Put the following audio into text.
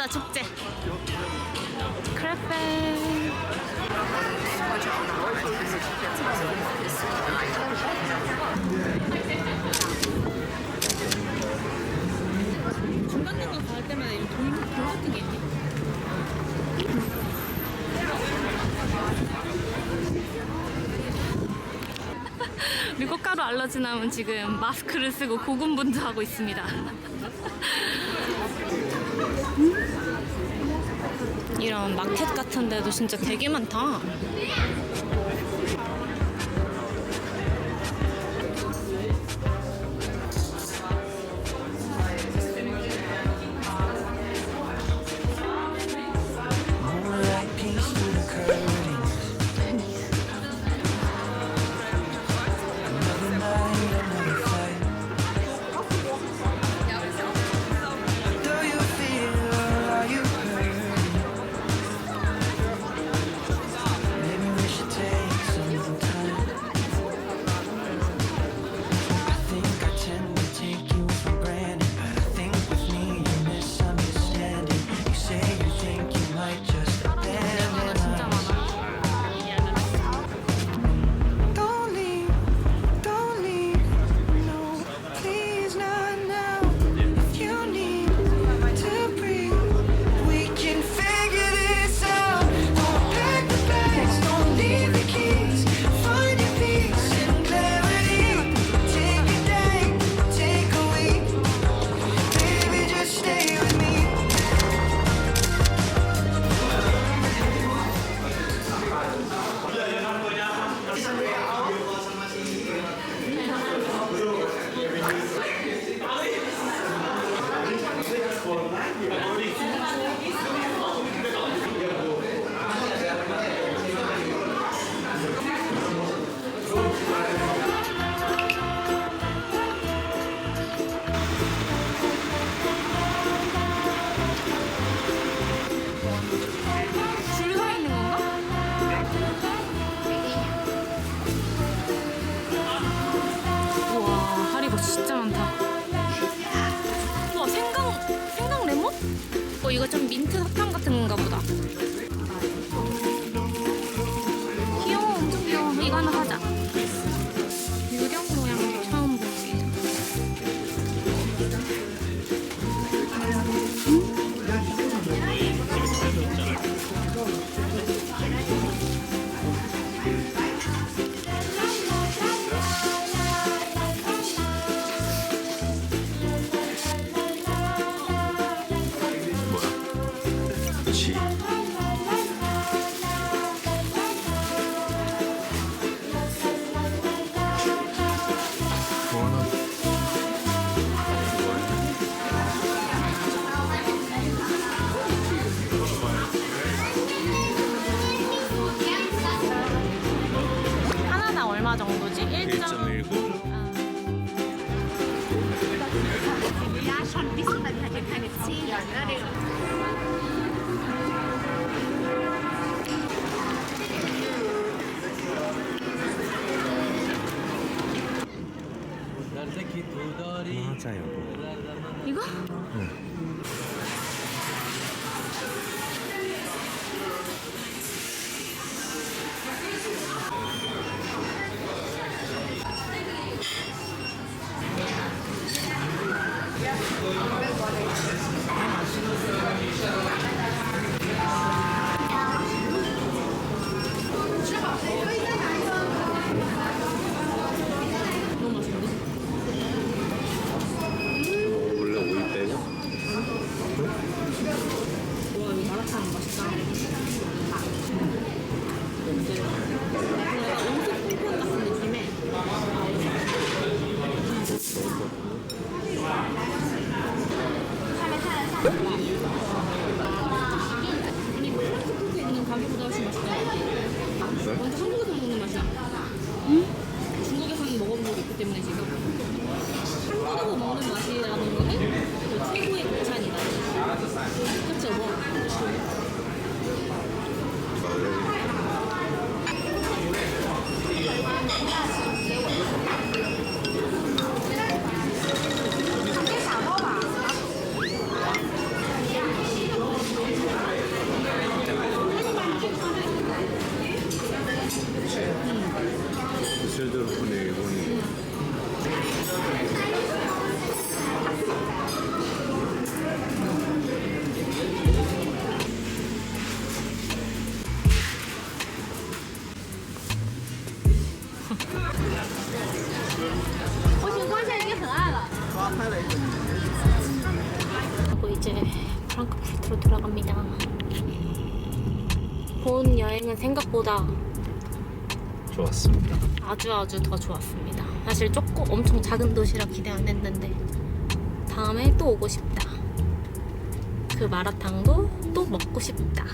바다 축제. 크레페. 중간중간 갈 때마다 이런 돌 같은 게 있네. 우리 꽃가루 알러지 나면 지금 마스크를 쓰고 고군분투하고 있습니다. 이런 마켓 같은 데도 진짜 되게 많다. 이거 좀 민트 사탕 같은 건가 보다. 귀여워, 엄청 귀여워. 이거 하나 사자. 유령 모양 처음 보기. 하나당 얼마 정도지? 1.19? Ja, schon ein bisschen, weil die hat ja keine Zähne. Ne? 맞아요. 이거? 응. 원래 오이 빼고? 와, 이거 마라탕 맛있다. 엄청 콩콩 같은 느낌에. 아니, 플라스틱에 있는 가게보다 훨씬 맛있다. 완전 한국에서 먹는 맛이야. 중국에서는 먹어본 적이 있기 때문에 지금. 한국에서 먹는 맛이라는 거는 그 최고의 극찬이다. 그쵸, 뭐. 이제 프랑크푸르트로 돌아갑니다. 본 여행은 생각보다 좋았습니다. 아주 더 좋았습니다. 사실 조금 엄청 작은 도시라 기대 안 했는데 다음에 또 오고 싶다. 그 마라탕도 또 먹고 싶다.